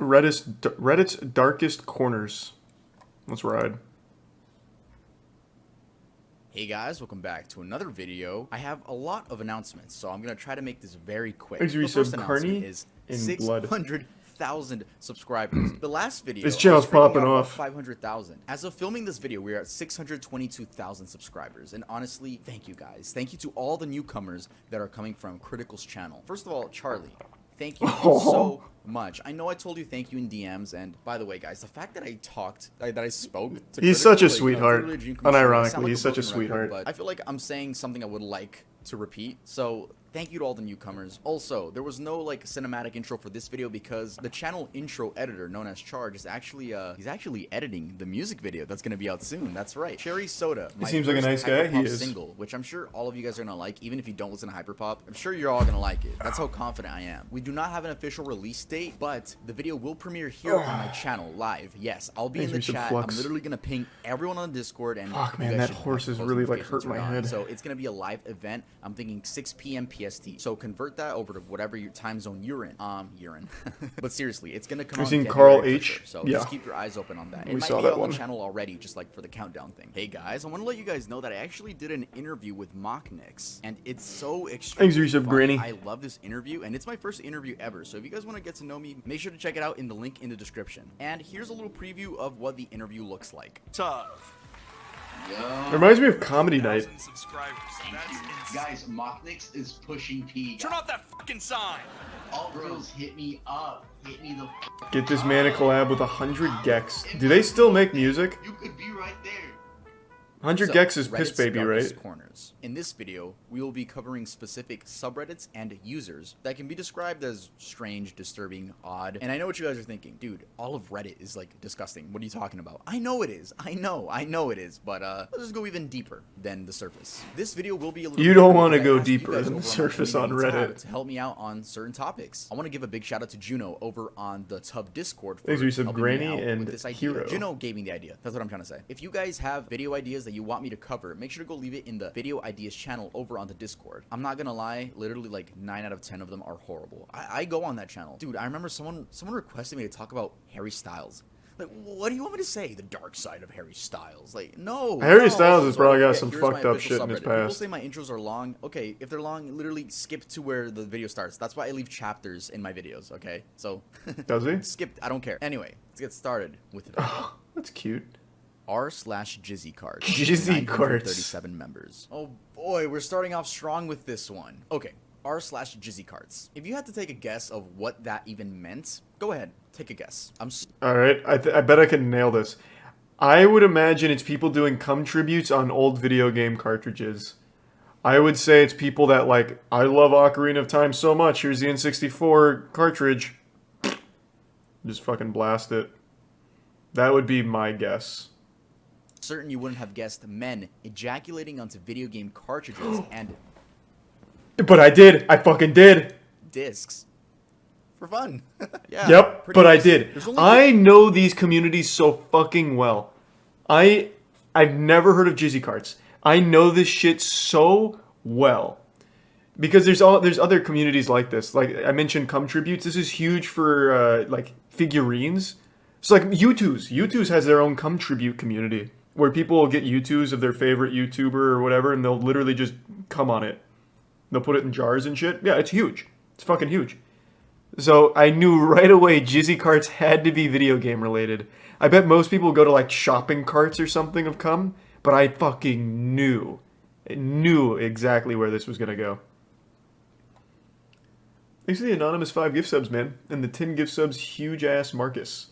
Reddit's darkest corners. Let's ride. Hey guys, welcome back to another video. I have a lot of announcements, so I'm gonna try to make this very quick. The first announcement is in blood. 600,000 subscribers. The last video, this channel's popping off. 500,000. As of filming this video, we are at 622,000 subscribers. And honestly, thank you guys. Thank you to all the newcomers that are coming from Critical's channel. First of all, Charlie, thank you so much. I know I told you thank you in DMs, and by the way, guys, the fact that I spoke to he's such a sweetheart. Unironically, he's such a sweetheart. But I feel like I'm saying something I would like to repeat. So thank you to all the newcomers. Also, there was no like cinematic intro for this video because the channel intro editor known as Charge is actually he's actually editing the music video that's gonna be out soon. That's right. Cherry Soda. He seems like a nice guy. He is. Single, which I'm sure all of you guys are gonna like, even if you don't listen to Hyperpop. I'm sure you're all gonna like it. That's how confident I am. We do not have an official release date, but the video will premiere here on my channel live. Yes, I'll be in the chat. I'm literally gonna ping everyone on Discord and fuck, man, that horse is really like hurt my head. So it's gonna be a live event. I'm thinking 6 p.m. PST. So convert that over to whatever your time zone you're in. But seriously, it's gonna come out. You've seen Carl H. Sure. So just keep your eyes open on that. It we might saw be that on one. The channel already, just like for the countdown thing. Hey guys, I want to let you guys know that I actually did an interview with Moistcr1tikal, and it's so extremely fun. Granny. I love this interview, and it's my first interview ever. So if you guys want to get to know me, make sure to check it out in the link in the description. And here's a little preview of what the interview looks like. Tough. It reminds me of Comedy Night. Guys, Moistcr1tikal is pushing P. Turn off that fucking sign. All bros, hit me up. Hit me the Get this man a collab with 100 Gex. Do they still make music? You could be right there. 100 Gex is Piss Reddit's Baby, darkest right? Corners. In this video, we will be covering specific subreddits and users that can be described as strange, disturbing, odd. And I know what you guys are thinking. Dude, all of Reddit is like disgusting. What are you talking about? I know it is. I know it is. But let's just go even deeper than the surface. This video will be a little. You don't want to go deeper than the surface on Reddit. To help me out on certain topics. I want to give a big shout out to Juno over on the Tub Discord for Thanks for helping Granny me out and with this idea. Hero. Juno gave me the idea. That's what I'm trying to say. If you guys have video ideas that you want me to cover, make sure to go leave it in the video ideas channel over on the Discord. I'm not gonna lie, literally like 9 out of 10 of them are horrible. I go on that channel. Dude, I remember someone requested me to talk about Harry Styles. Like, what do you want me to say? The dark side of Harry Styles. Like, no. Harry Styles has probably got okay, some here's fucked my up official shit in his subreddit. People past. say my intros are long. Okay, if they're long, literally skip to where the video starts. That's why I leave chapters in my videos, okay? So, Does he? skip, I don't care. Anyway, let's get started with it. Oh, that's cute. r/Jizzy cards. Jizzy cards. 37 members. Oh boy, we're starting off strong with this one. Okay, r/Jizzy cards. If you had to take a guess of what that even meant, go ahead, take a guess. All right, I bet I can nail this. I would imagine it's people doing cum tributes on old video game cartridges. I would say it's people that like, I love Ocarina of Time so much. Here's the N64 cartridge. Just fucking blast it. That would be my guess. Certain you wouldn't have guessed men ejaculating onto video game cartridges and But I did. I fucking did. discs for fun. Yeah. Yep, pretty but I nice. did. There's only I know these communities so fucking well. I've never heard of Jizzy Carts. I know this shit so well. Because there's other communities like this. Like I mentioned cum tributes. This is huge for like figurines. So like U2's has their own cum tribute community where people will get U2's of their favorite YouTuber or whatever and they'll literally just cum on it. They'll put it in jars and shit. Yeah, it's huge. It's fucking huge. So I knew right away Jizzy Carts had to be video game related. I bet most people go to like shopping carts or something of cum, but I fucking knew exactly where this was gonna go. Thanks to the anonymous 5 gift subs, man, and the 10 gift subs, huge ass Marcus.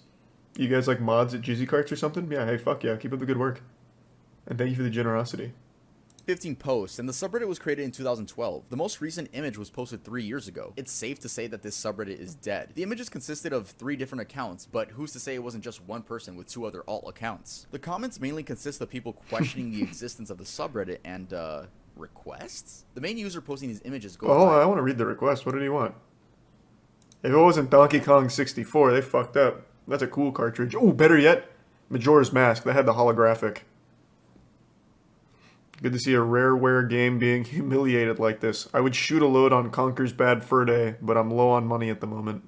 You guys like mods at Jizzy Carts or something? Yeah, hey, fuck yeah, keep up the good work. And thank you for the generosity. 15 posts, and the subreddit was created in 2012. The most recent image was posted 3 years ago. It's safe to say that this subreddit is dead. The images consisted of 3 different accounts, but who's to say it wasn't just one person with 2 other alt accounts? The comments mainly consist of people questioning the existence of the subreddit and, requests? The main user posting these images goes I want to read the request. What did he want? If it wasn't Donkey Kong 64, they fucked up. That's a cool cartridge. Oh, better yet, Majora's Mask. That had the holographic. Good to see a rareware game being humiliated like this. I would shoot a load on Conker's Bad Fur Day, but I'm low on money at the moment.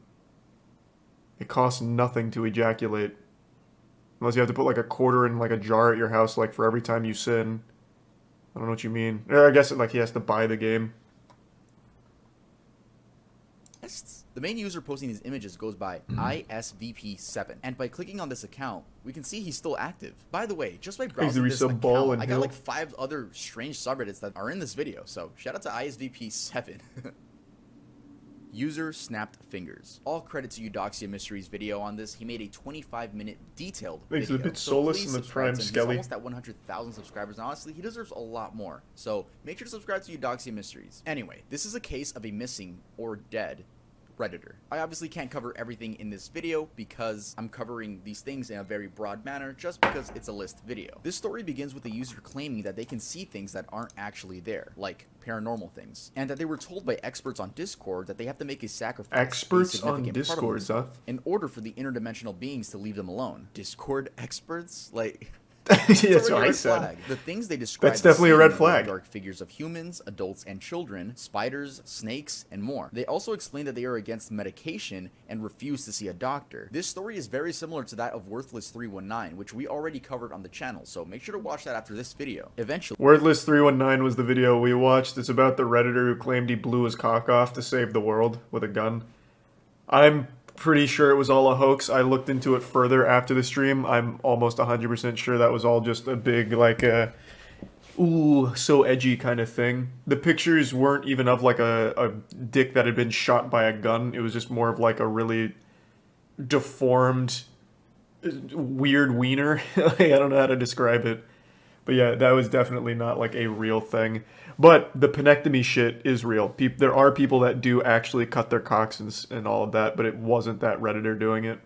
It costs nothing to ejaculate. Unless you have to put like a quarter in like a jar at your house, like for every time you sin. I don't know what you mean. I guess like he has to buy the game. The main user posting these images goes by ISVP7, and by clicking on this account, we can see he's still active. By the way, just by browsing this account, I got like 5 other strange subreddits that are in this video, so shout out to ISVP7. User snapped fingers. All credit to Eudoxia Mystery's video on this. He made a 25-minute detailed Makes video. it a bit soulless in the prime Skelly. He's almost at 100,000 subscribers, and honestly, he deserves a lot more. So make sure to subscribe to Eudoxia Mysteries. Anyway, this is a case of a missing or dead Redditor. I obviously can't cover everything in this video because I'm covering these things in a very broad manner just because it's a list video. This story begins with the user claiming that they can see things that aren't actually there, like paranormal things, and that they were told by experts on Discord that they have to make a sacrifice. Experts on Discord, huh? In order for the interdimensional beings to leave them alone. Discord experts? Like... Yeah, that's what I said. The things they describe. That's definitely a red flag. Dark figures of humans, adults, and children, spiders, snakes, and more. They also explain that they are against medication and refuse to see a doctor. This story is very similar to that of Worthless 319, which we already covered on the channel, so make sure to watch that after this video. Eventually, Worthless 319 was the video we watched. It's about the Redditor who claimed he blew his cock off to save the world with a gun. I'm pretty sure it was all a hoax. I looked into it further after the stream. I'm almost 100% sure that was all just a big, like, ooh, so edgy kind of thing. The pictures weren't even of, like, a dick that had been shot by a gun. It was just more of, like, a really deformed, weird wiener. I don't know how to describe it. But yeah, that was definitely not, like, a real thing. But the penectomy shit is real. There are people that do actually cut their cocks and all of that, but it wasn't that Redditor doing it.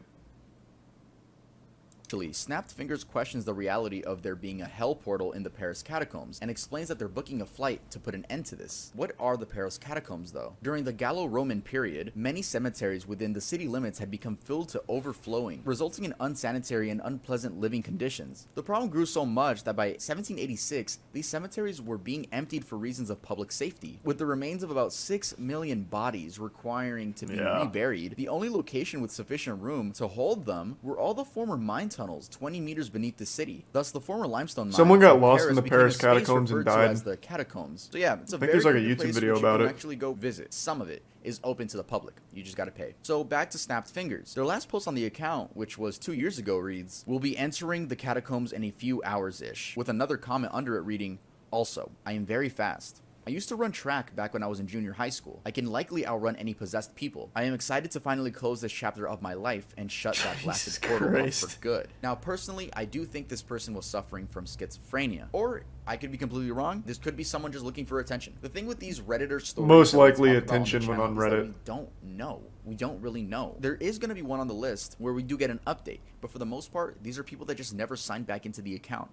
Snapped Fingers questions the reality of there being a hell portal in the Paris catacombs and explains that they're booking a flight to put an end to this. What are the Paris catacombs though? During the Gallo-Roman period, many cemeteries within the city limits had become filled to overflowing, resulting in unsanitary and unpleasant living conditions. The problem grew so much that by 1786, these cemeteries were being emptied for reasons of public safety, with the remains of about 6 million bodies requiring to be reburied. The only location with sufficient room to hold them were all the former mine tunnels 20 meters beneath the city. Thus, the former limestone mines. Someone got lost in the Paris catacombs and died. As the catacombs. So yeah, it's a I think there's like a YouTube video about it. Actually, go visit. Some of it is open to the public. You just gotta pay. So back to Snapped Fingers. Their last post on the account, which was 2 years ago, reads, "We'll be entering the catacombs in a few hours-ish," with another comment under it reading, "Also, I am very fast. I used to run track back when I was in junior high school. I can likely outrun any possessed people. I am excited to finally close this chapter of my life and shut that blasted portal off for good." Now, personally, I do think this person was suffering from schizophrenia. Or, I could be completely wrong. This could be someone just looking for attention. The thing with these Redditor stories... Most likely attention when on Reddit. We don't know. We don't really know. There is going to be one on the list where we do get an update. But for the most part, these are people that just never signed back into the account.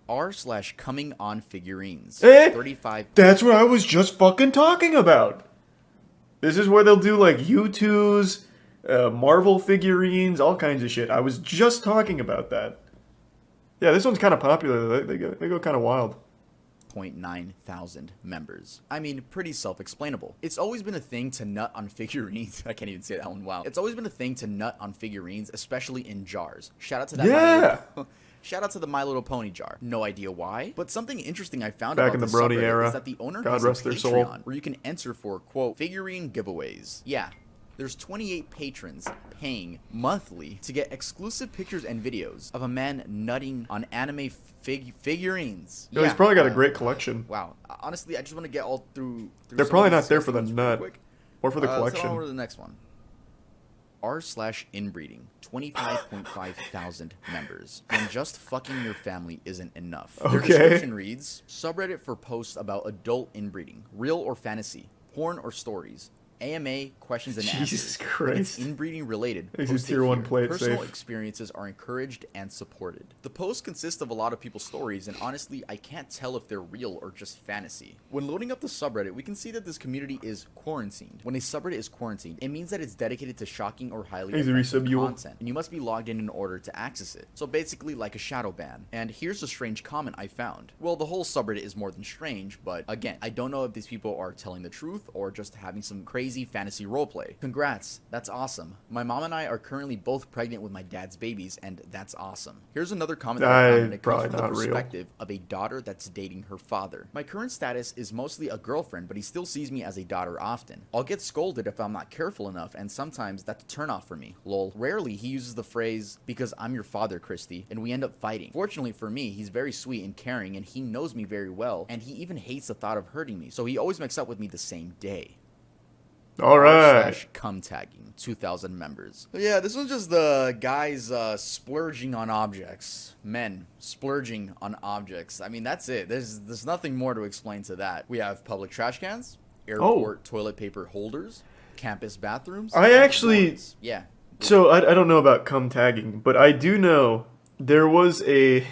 r/coming on figurines. 35. That's what I was just fucking talking about. This is where they'll do like U2s, Marvel figurines, all kinds of shit. I was just talking about that. Yeah, this one's kind of popular. They go kind of wild. 9,000 members. I mean, pretty self-explainable. It's always been a thing to nut on figurines. I can't even say that one. Wow. It's always been a thing to nut on figurines, especially in jars. Shout out to that. Yeah. Shout out to the My Little Pony jar. No idea why, but something interesting I found back about in the this Brony subreddit era. is that the owner God has rest a their soul. Patreon where you can enter for, quote, figurine giveaways. Yeah. There's 28 patrons paying monthly to get exclusive pictures and videos of a man nutting on anime figurines. Yo, he's probably got a great collection. Wow. Honestly, I just want to get all through They're probably not there for the nut or for the collection. Let's go over to the next one. r/inbreeding, 25.5 thousand members. And just fucking your family isn't enough. Their description reads, subreddit for posts about adult inbreeding, real or fantasy, porn or stories, AMA questions and answers. Jesus Christ. It's inbreeding related. This is tier 1 play it Personal safe. experiences are encouraged and supported. The post consists of a lot of people's stories, and honestly, I can't tell if they're real or just fantasy. When loading up the subreddit, we can see that this community is quarantined. When a subreddit is quarantined, it means that it's dedicated to shocking or highly offensive content, and you must be logged in order to access it. So basically like a shadow ban. And here's a strange comment I found. Well, the whole subreddit is more than strange, but again, I don't know if these people are telling the truth or just having some crazy crazy fantasy roleplay. Congrats, that's awesome. My mom and I are currently both pregnant with my dad's babies, and that's awesome. Here's another comment that I found, and it comes Probably from the not real. perspective of a daughter that's dating her father. My current status is mostly a girlfriend, but he still sees me as a daughter often. I'll get scolded if I'm not careful enough, and sometimes that's a turnoff for me. Lol. Rarely he uses the phrase, because I'm your father, Christy, and we end up fighting. Fortunately for me, he's very sweet and caring, and he knows me very well, and he even hates the thought of hurting me, so he always makes up with me the same day. All right. /cum tagging, 2,000 members. But yeah, this one's just the guys splurging on objects. Men splurging on objects. I mean, that's it. There's nothing more to explain to that. We have public trash cans, airport toilet paper holders, campus bathrooms. I actually... Yeah. So, I don't know about cum tagging, but I do know there was a...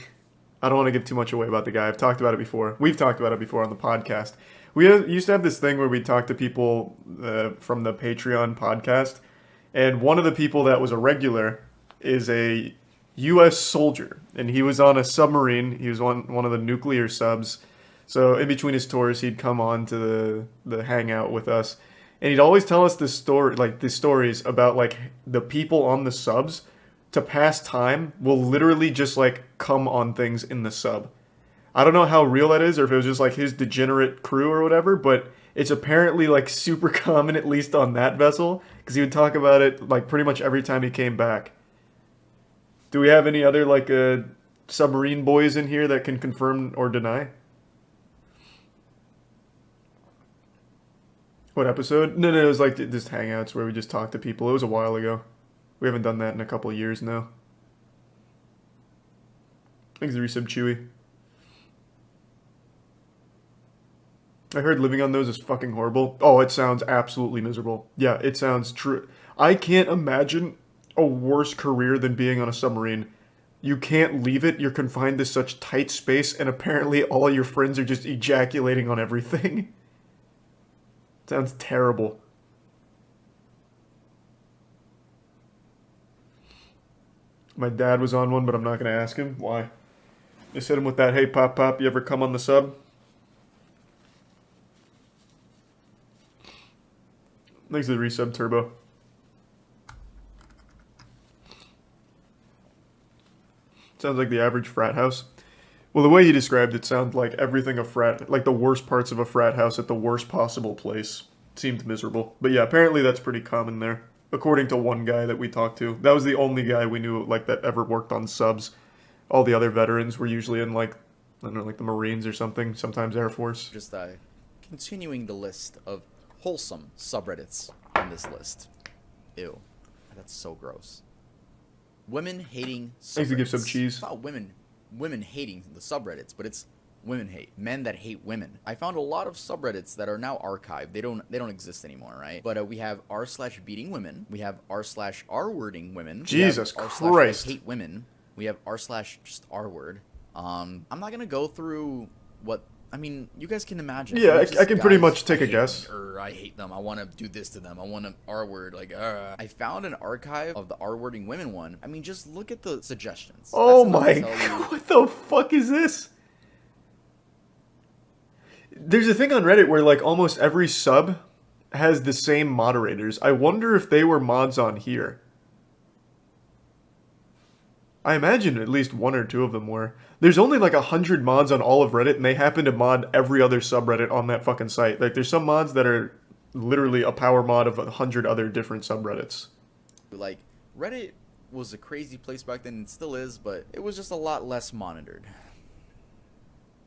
I don't want to give too much away about the guy. I've talked about it before. We've talked about it before on the podcast. We used to have this thing where we talk to people from the Patreon podcast, and one of the people that was a regular is a U.S. soldier, and he was on a submarine. He was on one of the nuclear subs. So in between his tours, he'd come on to the hangout with us, and he'd always tell us the stories about like the people on the subs to pass time will literally just like come on things in the sub. I don't know how real that is, or if it was just like his degenerate crew or whatever, but it's apparently like super common, at least on that vessel, because he would talk about it like pretty much every time he came back. Do we have any other like submarine boys in here that can confirm or deny? What episode? No, it was like just hangouts where we just talked to people. It was a while ago. We haven't done that in a couple of years now. Thanks, the resub Chewy. I heard living on those is fucking horrible. Oh, it sounds absolutely miserable. Yeah, it sounds true. I can't imagine a worse career than being on a submarine. You can't leave it. You're confined to such tight space, and apparently all your friends are just ejaculating on everything. Sounds terrible. My dad was on one, but I'm not going to ask him. Why? Just hit him with that, hey, Pop, you ever come on the sub? Thanks to the resub, Turbo. Sounds like the average frat house. Well, the way he described it sounded like everything a frat, like the worst parts of a frat house at the worst possible place. Seemed miserable. But yeah, apparently that's pretty common there. According to one guy that we talked to. That was the only guy we knew like that ever worked on subs. All the other veterans were usually in like, I don't know, like the Marines or something, sometimes Air Force. Just continuing the list of wholesome subreddits on this list. Ew. That's so gross. Women hating subreddits. I used to give some cheese. It's not women hating the subreddits, but it's women hate. Men that hate women. I found a lot of subreddits that are now archived. They don't exist anymore, right? But we have r/beating women. We have r/r-wording women. Jesus Christ. Hate women. We have r/just r-word. I'm not gonna go through what. I mean, you guys can imagine. Yeah, I can pretty much take a guess. Or I hate them. I want to do this to them. I want to R-word. Like, I found an archive of the R-wording women one. I mean, just look at the suggestions. Oh my god, what the fuck is this? There's a thing on Reddit where like almost every sub has the same moderators. I wonder if they were mods on here. I imagine at least one or two of them were. There's only like 100 mods on all of Reddit, and they happen to mod every other subreddit on that fucking site. Like, there's some mods that are literally a power mod of 100 other different subreddits. Like, Reddit was a crazy place back then, and still is, but it was just a lot less monitored.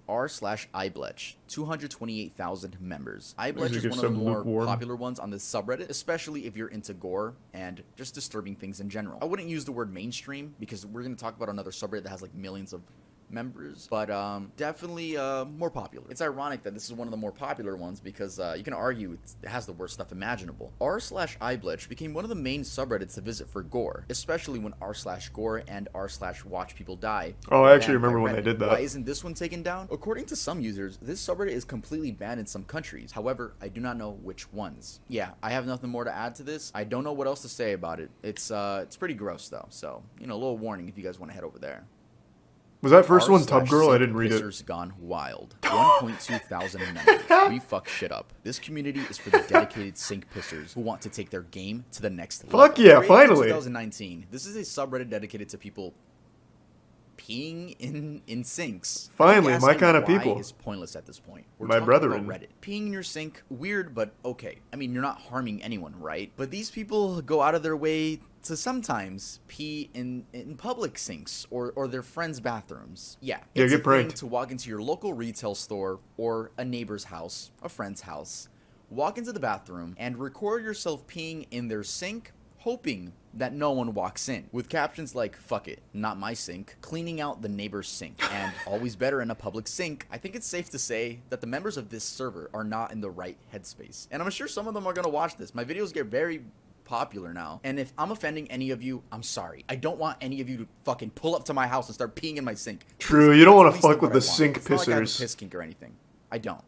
r/iBletch, 228,000 members. iBletch is one of the more popular ones on this subreddit, especially if you're into gore and just disturbing things in general. I wouldn't use the word mainstream because we're going to talk about another subreddit that has like millions of members, but definitely more popular. It's ironic that this is one of the more popular ones because you can argue it has the worst stuff imaginable. r/iBletch became one of the main subreddits to visit for gore, especially when r/gore and r/watch people die. Oh, I actually remember when they did that. Why isn't this one taken down? According to some users, this subreddit is completely banned in some countries. However, I do not know which ones. Yeah, I have nothing more to add to this. I don't know what else to say about it. It's pretty gross though, so, you know, a little warning if you guys want to head over there. Was that first one Tub r/sink Girl? I didn't read it. pissers gone wild. 1.2 thousand members. We fuck shit up. This community is for the dedicated sink pissers who want to take their game to the next level. Fuck yeah, Created in finally. 2019. This is a subreddit dedicated to people peeing in sinks. Finally, Asking my kind of why people. is pointless at this point. We're My talking brethren. about Reddit. Peeing in your sink, weird, but okay. I mean, you're not harming anyone, right? But these people go out of their way to sometimes pee in public sinks or their friends' bathrooms. Yeah, Yeah, it's get a thing pranked. to walk into your local retail store or a neighbor's house, a friend's house, walk into the bathroom, and record yourself peeing in their sink, hoping that no one walks in, with captions like, fuck it, not my sink, cleaning out the neighbor's sink, and always better in a public sink. I think it's safe to say that the members of this server are not in the right headspace. And I'm sure some of them are gonna watch this. My videos get very popular now, and if I'm offending any of you, I'm sorry. I don't want any of you to fucking pull up to my house and start peeing in my sink. True, you don't want That's to at least fuck with what the I want. sink It's not like I have a pissers. piss kink or anything. I don't.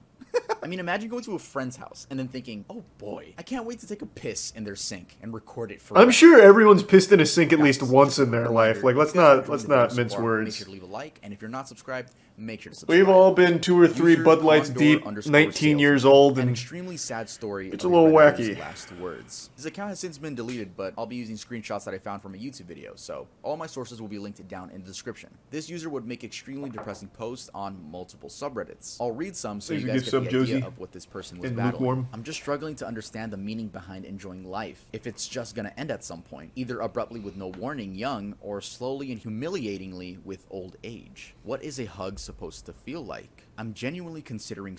I mean, imagine going to a friend's house and then thinking, oh boy, I can't wait to take a piss in their sink and record it forever. I'm sure everyone's pissed in a sink at least Guys, once in their reminder, life. Like, if let's you guys are not enjoying the mince video so far, Make words. sure to leave a like, and if you're not subscribed, make sure to subscribe. We've all been 2 or 3 User Bud Lights deep, Condor_salesman. 19 years old, An and extremely sad story. it's of a little Redditor's wacky. Last words. His account has since been deleted, but I'll be using screenshots that I found from a YouTube video, so all my sources will be linked down in the description. This user would make extremely depressing posts on multiple subreddits. I'll read some so Thanks you for guys gift get sub, the idea Josie. of what this person was And battling. lukewarm. I'm just struggling to understand the meaning behind enjoying life. If it's just gonna end at some point, either abruptly with no warning, young, or slowly and humiliatingly with old age. What is a hug supposed to feel like? I'm genuinely considering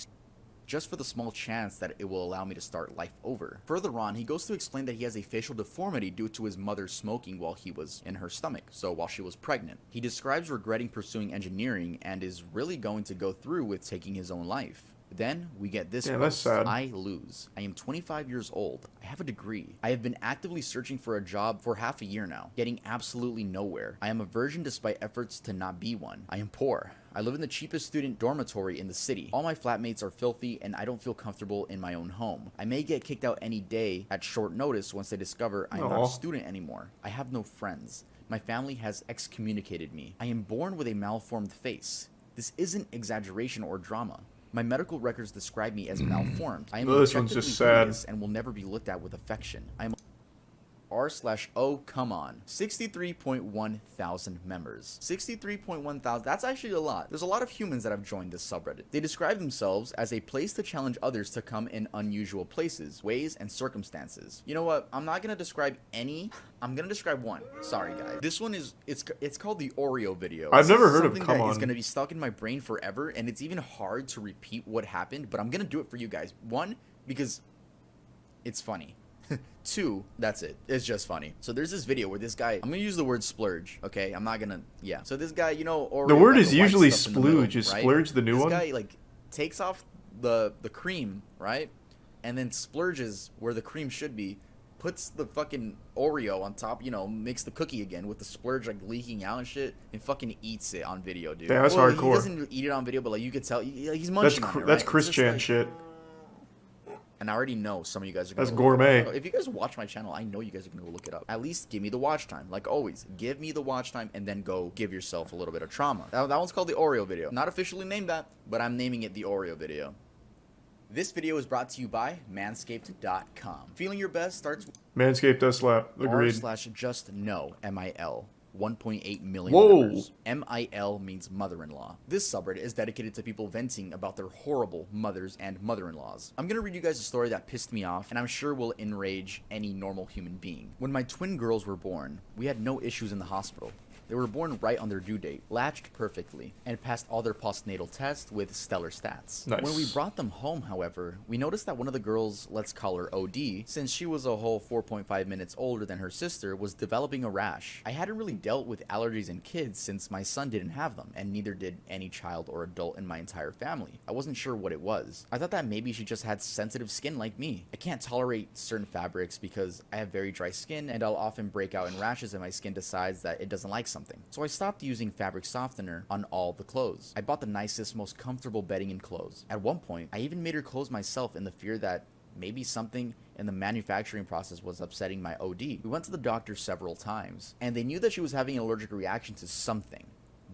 just for the small chance that it will allow me to start life over. Further on, he goes to explain that he has a facial deformity due to his mother smoking while he was in her stomach, so while she was pregnant. He describes regretting pursuing engineering and is really going to go through with taking his own life. Then we get this Damn, that's post. sad. I lose. I am 25 years old. I have a degree. I have been actively searching for a job for half a year now, getting absolutely nowhere. I am a virgin despite efforts to not be one. I am poor. I live in the cheapest student dormitory in the city. All my flatmates are filthy and I don't feel comfortable in my own home. I may get kicked out any day at short notice once they discover I am not Aw. a student anymore. I have no friends. My family has excommunicated me. I am born with a malformed face. This isn't exaggeration or drama. My medical records describe me as malformed. I am Well, this one's just objectively sad. hideous and will never be looked at with affection. I am r/oh come on 63.1 thousand members. 63.1 thousand. That's actually a lot. There's a lot of humans that have joined this subreddit. They describe themselves as a place to challenge others to come in unusual places, ways, and circumstances. You know what? I'm not gonna describe any. I'm gonna describe one. Sorry, guys. This one is it's called the Oreo video. I've This never is heard of something Come that On. is gonna be stuck in my brain forever, and it's even hard to repeat what happened. But I'm gonna do it for you guys. One, because it's funny. 2, that's it. It's just funny. So there's this video where this guy, I'm gonna use the word splurge, okay? I'm not gonna, yeah. So this guy, you know, Oreo, The word got is white usually stuff in the middle, splooge. Is right? splurge the new this one? This guy, like, takes off the cream, right? And then splurges where the cream should be, puts the fucking Oreo on top, you know, makes the cookie again with the splurge, like, leaking out and shit, and fucking eats it on video, dude. Damn, that's Well, hardcore. He doesn't eat it on video, but, like, you could tell, he's munching on it, right? That's It's Chris just Chan like- shit. And I already know some of you guys are gonna That's go look it gourmet. up. If you guys watch my channel, I know you guys are gonna go look it up. At least give me the watch time. Like always, give me the watch time and then go give yourself a little bit of trauma. That one's called the Oreo video. Not officially named that, but I'm naming it the Oreo video. This video is brought to you by Manscaped.com. Feeling your best starts with Manscaped does slap. Agreed. r/just no, MIL. 1.8 million Whoa. members. MIL means mother-in-law. This subreddit is dedicated to people venting about their horrible mothers and mother-in-laws. I'm gonna read you guys a story that pissed me off and I'm sure will enrage any normal human being. When my twin girls were born, we had no issues in the hospital. They were born right on their due date, latched perfectly, and passed all their postnatal tests with stellar stats. Nice. When we brought them home, however, we noticed that one of the girls, let's call her OD, since she was a whole 4.5 minutes older than her sister, was developing a rash. I hadn't really dealt with allergies in kids since my son didn't have them, and neither did any child or adult in my entire family. I wasn't sure what it was. I thought that maybe she just had sensitive skin like me. I can't tolerate certain fabrics because I have very dry skin, and I'll often break out in rashes if my skin decides that it doesn't like something. So I stopped using fabric softener on all the clothes. I bought the nicest, most comfortable bedding and clothes. At one point, I even made her clothes myself in the fear that maybe something in the manufacturing process was upsetting my OD. We went to the doctor several times, and they knew that she was having an allergic reaction to something.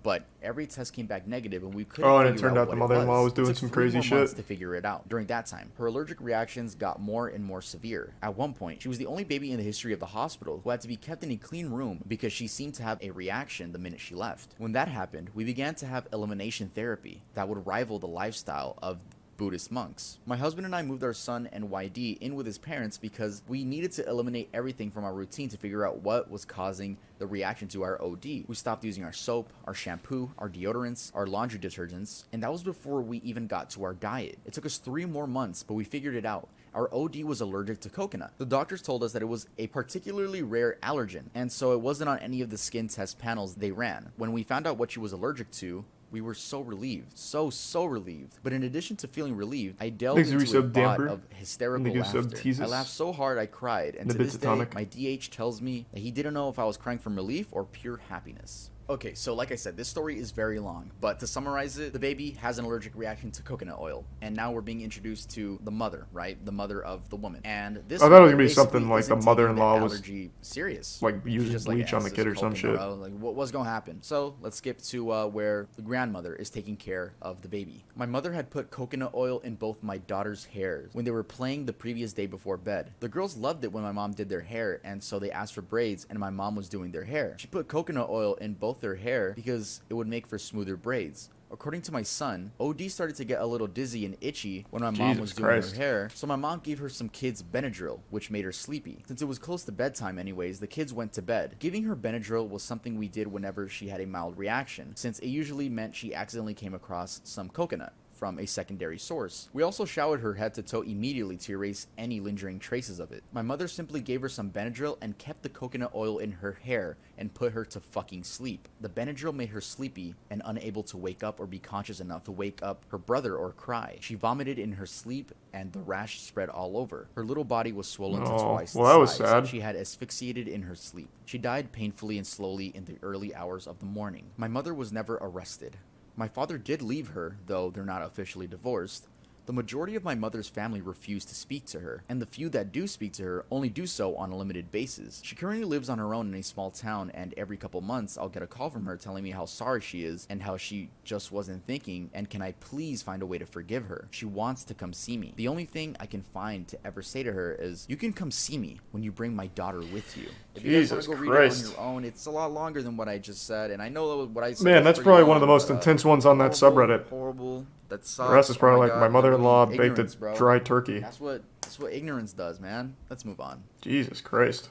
but every test came back negative and we couldn't Oh, and it figure turned out what the it mother-in-law was doing It took some 3 crazy more shit. months to figure it out. During that time, her allergic reactions got more and more severe. At one point, she was the only baby in the history of the hospital who had to be kept in a clean room because she seemed to have a reaction the minute she left. When that happened, we began to have elimination therapy that would rival the lifestyle of Buddhist monks. My husband and I moved our son NYD in with his parents because we needed to eliminate everything from our routine to figure out what was causing the reaction to our OD. We stopped using our soap, our shampoo, our deodorants, our laundry detergents, and that was before we even got to our diet. It took us 3 more months, but we figured it out. Our OD was allergic to coconut. The doctors told us that it was a particularly rare allergen, and so it wasn't on any of the skin test panels they ran. When we found out what she was allergic to, we were so relieved. So relieved. But in addition to feeling relieved, I delved into a bot of hysterical laughter. I laughed so hard I cried, and to this day, my DH tells me that he didn't know if I was crying from relief or pure happiness. Okay, so like I said, this story is very long, but to summarize it, the baby has an allergic reaction to coconut oil, and now we're being introduced to the mother, right? The mother of the woman. And this I thought it was gonna be something like the mother-in-law was allergy serious. like using bleach on the kid or some shit. Like, what's gonna happen? So let's skip to where the grandmother is taking care of the baby. My mother had put coconut oil in both my daughter's hair when they were playing the previous day before bed. The girls loved it when my mom did their hair, and so they asked for braids, and my mom was doing their hair. She put coconut oil in both their hair because it would make for smoother braids. According to my son, OD started to get a little dizzy and itchy when my mom was doing her hair, so my mom gave her some kids Benadryl, which made her sleepy. Since it was close to bedtime anyways, the kids went to bed. Giving her Benadryl was something we did whenever she had a mild reaction, since it usually meant she accidentally came across some coconut from a secondary source. We also showered her head to toe immediately to erase any lingering traces of it. My mother simply gave her some Benadryl and kept the coconut oil in her hair and put her to fucking sleep. The Benadryl made her sleepy and unable to wake up or be conscious enough to wake up her brother or cry. She vomited in her sleep and the rash spread all over. Her little body was swollen to twice the size. That was sad. She had asphyxiated in her sleep. She died painfully and slowly in the early hours of the morning. My mother was never arrested. My father did leave her, though they're not officially divorced. The majority of my mother's family refused to speak to her, and the few that do speak to her only do so on a limited basis. She currently lives on her own in a small town, and every couple months I'll get a call from her telling me how sorry she is and how she just wasn't thinking, and can I please find a way to forgive her. She wants to come see me. The only thing I can find to ever say to her is, you can come see me when you bring my daughter with you. If you guys want to go read it on your own, it's a lot longer than what I just said, and I know what I said. Man, that's probably one of the most intense ones on that subreddit. Horrible. That sucks. The rest is probably God, my mother-in-law baked a bro. dry turkey. That's what ignorance does, man. Let's move on. Jesus Christ.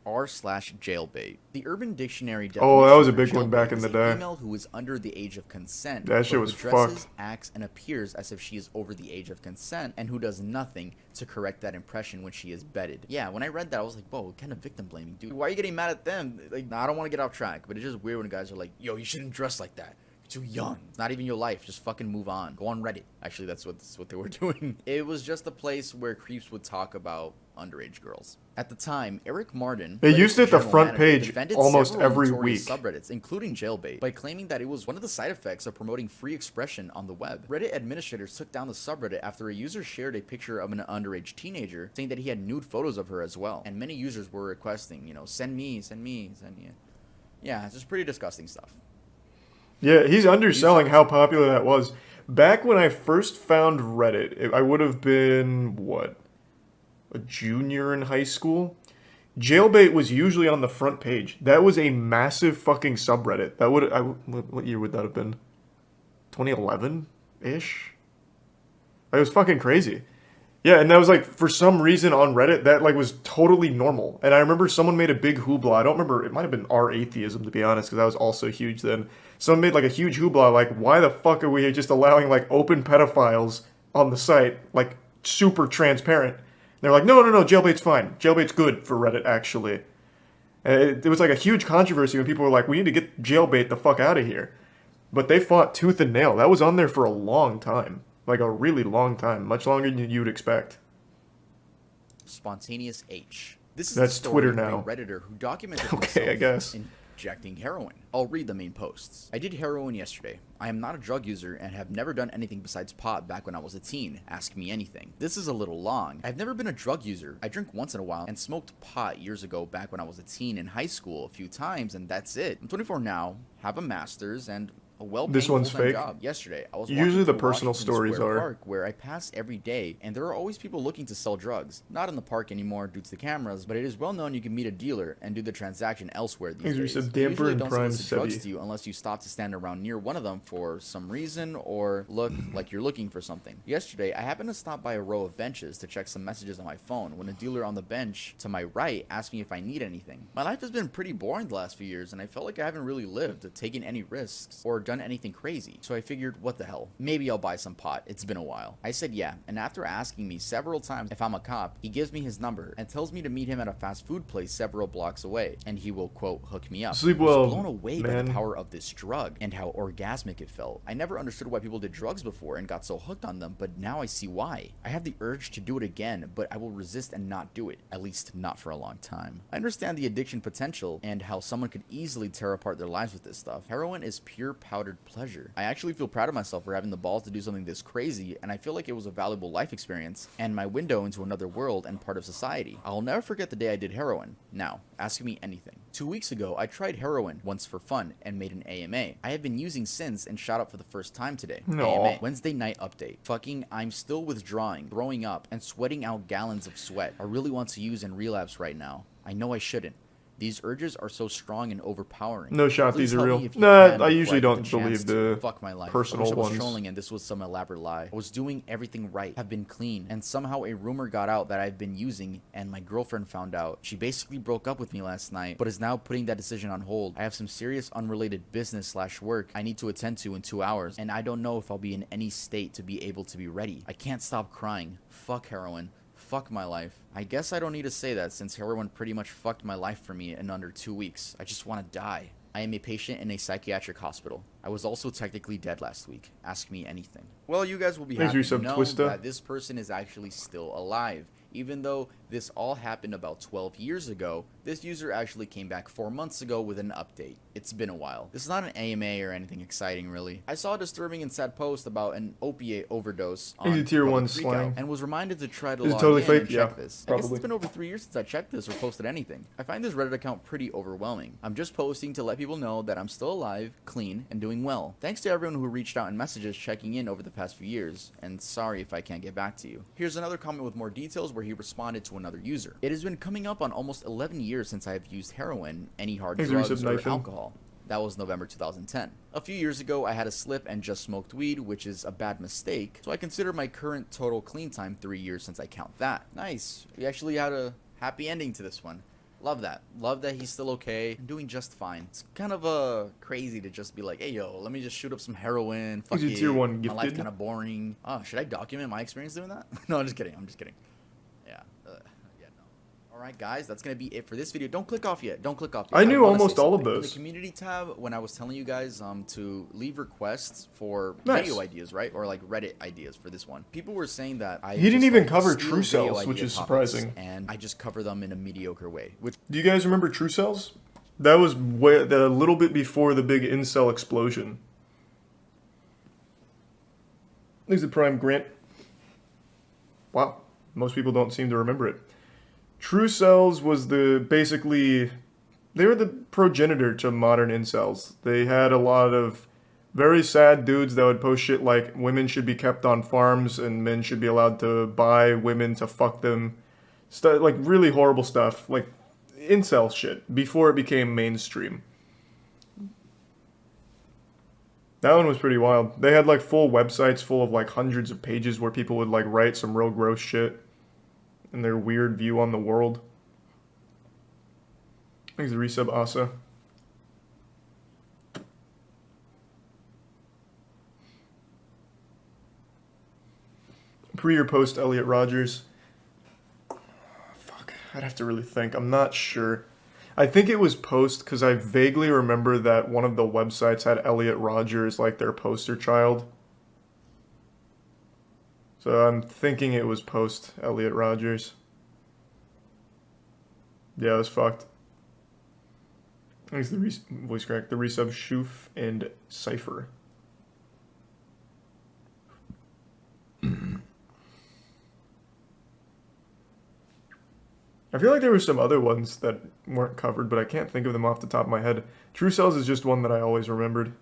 R/jailbait. The Urban Dictionary definition. Oh, that was a for big one back in the day. A female who is under the age of consent. That shit but was who dresses, fucked. acts, and appears as if she is over the age of consent, and who does nothing to correct that impression when she is bedded. Yeah, when I read that, I was like, whoa, what kind of victim blaming, dude? Why are you getting mad at them? Like, nah, I don't want to get off track, but it's just weird when guys are like, yo, you shouldn't dress like that. Too young. It's not even your life. Just fucking move on. Go on Reddit. Actually, that's what they were doing. It was just a place where creeps would talk about underage girls. At the time, Eric Martin, They used it at the general front manager, page defended almost several every notorious week. subreddits, including jailbait, by claiming that it was one of the side effects of promoting free expression on the web. Reddit administrators took down the subreddit after a user shared a picture of an underage teenager, saying that he had nude photos of her as well. And many users were requesting, send me. Yeah, it's just pretty disgusting stuff. Yeah, he's underselling how popular that was. Back when I first found Reddit, I would have been, a junior in high school? Jailbait was usually on the front page. That was a massive fucking subreddit. What year would that have been? 2011-ish? It was fucking crazy. Yeah, and that was for some reason on Reddit, that was totally normal. And I remember someone made a big hoopla. I don't remember, it might have been our atheism to be honest, because that was also huge then. Someone made a huge hoopla, why the fuck are we just allowing open pedophiles on the site, super transparent. And they're like, no, jailbait's fine. Jailbait's good for Reddit, actually. And it was a huge controversy when people were like, we need to get jailbait the fuck out of here. But they fought tooth and nail. That was on there for a long time. A really long time. Much longer than you'd expect. Spontaneous H. This is That's the story Twitter now. of a Redditor who documented Okay, himself I guess. in injecting heroin. I'll read the main posts. I did heroin yesterday. I am not a drug user and have never done anything besides pot back when I was a teen. Ask me anything. This is a little long. I've never been a drug user. I drink once in a while and smoked pot years ago back when I was a teen in high school a few times, and that's it. I'm 24 now, have a master's, and a well-paying This one's full-time fake. job. Yesterday, I was Usually walking the through personal Washington stories Square are. Park, where I pass every day, and there are always people looking to sell drugs. Not in the park anymore due to the cameras, but it is well known you can meet a dealer and do the transaction elsewhere these days. Said They damper usually and don't prime solicit drugs Sebi. to you unless you stop to stand around near one of them for some reason or look like you're looking for something. Yesterday, I happened to stop by a row of benches to check some messages on my phone when a dealer on the bench to my right asked me if I need anything. My life has been pretty boring the last few years, and I felt like I haven't really lived, taken any risks, or done anything crazy. So I figured, what the hell? Maybe I'll buy some pot. It's been a while. I said yeah, and after asking me several times if I'm a cop, he gives me his number and tells me to meet him at a fast food place several blocks away, and he will, quote, hook me up. Sleep I was well, blown away by man. the power of this drug and how orgasmic it felt. I never understood why people did drugs before and got so hooked on them, but now I see why. I have the urge to do it again, but I will resist and not do it, at least not for a long time. I understand the addiction potential and how someone could easily tear apart their lives with this stuff. Heroin is pure powdered pleasure. I actually feel proud of myself for having the balls to do something this crazy, and I feel like it was a valuable life experience and my window into another world and part of society. I'll never forget the day I did heroin. Now, ask me anything. 2 weeks ago, I tried heroin once for fun and made an AMA. I have been using since and shot up for the first time today. No. AMA. Wednesday night update. Fucking, I'm still withdrawing, throwing up, and sweating out gallons of sweat. I really want to use and relapse right now. I know I shouldn't. These urges are so strong and overpowering. No shot, Please these are tell real. me if you Nah, can I before usually get don't chance believe to. the Fuck my life. personal I wish I was ones. trolling and this was some elaborate lie. I was doing everything right, have been clean, and somehow a rumor got out that I've been using, and my girlfriend found out. She basically broke up with me last night, but is now putting that decision on hold. I have some serious unrelated business/work I need to attend to in 2 hours, and I don't know if I'll be in any state to be able to be ready. I can't stop crying. Fuck heroin. Fuck my life. I guess I don't need to say that since heroin pretty much fucked my life for me in under 2 weeks. I just want to die. I am a patient in a psychiatric hospital. I was also technically dead last week. Ask me anything. Well, you guys will be Thanks, happy to Resub know Twista. that this person is actually still alive. Even though this all happened about 12 years ago, this user actually came back 4 months ago with an update. It's been a while. This is not an AMA or anything exciting, really. I saw a disturbing and sad post about an opiate overdose on Easy tier Public one Freakout slang. and was reminded to try to Is it log totally in fake? and Yeah, check this. I guess probably. it's been over 3 years since I checked this or posted anything. I find this Reddit account pretty overwhelming. I'm just posting to let people know that I'm still alive, clean, and doing well. Thanks to everyone who reached out in messages checking in over the past few years, and sorry if I can't get back to you. Here's another comment with more details where he responded to another user. It has been coming up on almost 11 years since I have used heroin, any hard Thanks, drugs, Resub or Knifin. alcohol. That was November 2010. A few years ago, I had a slip and just smoked weed, which is a bad mistake, so I consider my current total clean time 3 years since I count that. Nice. We actually had a happy ending to this one. Love that. Love that he's still okay and doing just fine. It's kind of crazy to just be like, hey yo, let me just shoot up some heroin. Fuck Is it it. tier one My life's gifted? kind of boring. Oh, should I document my experience doing that? No, I'm just kidding. I'm just kidding. Yeah. Yeah, no. Alright guys, that's gonna be it for this video. Don't click off yet. Don't click off yet. I knew wanna say almost all of something. In those. the community tab, when I was telling you guys to leave requests for Nice. video ideas, right? Or like Reddit ideas for this one. People were saying that I He didn't just, even like, cover steal True video Cells, which idea is topics, surprising. and I just cover them in a mediocre way. Which Do you guys remember True Cells? That was a little bit before the big incel explosion. There's the Prime Grant. Wow, most people don't seem to remember it. True Cells was basically, they were the progenitor to modern incels. They had a lot of very sad dudes that would post shit like women should be kept on farms and men should be allowed to buy women to fuck them. Like really horrible stuff, like incel shit, before it became mainstream. That one was pretty wild. They had like full websites full of like hundreds of pages where people would like write some real gross shit and their weird view on the world. Thanks, the resub, Asa. Pre or post Elliot Rogers? Fuck, I'd have to really think. I'm not sure. I think it was post because I vaguely remember that one of the websites had Elliot Rogers like their poster child. So I'm thinking it was post Elliot Rogers. Yeah, it was fucked. Thanks to the voice crack, the resub Shoof and Cypher. I feel like there were some other ones that weren't covered, but I can't think of them off the top of my head. True Cells is just one that I always remembered.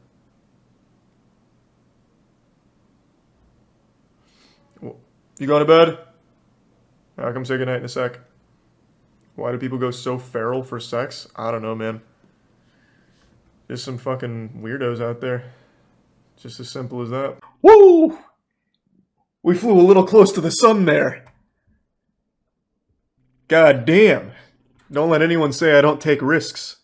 You going to bed? I'll come say goodnight in a sec. Why do people go so feral for sex? I don't know, man. Just some fucking weirdos out there. Just as simple as that. Woo! We flew a little close to the sun there. God damn. Don't let anyone say I don't take risks.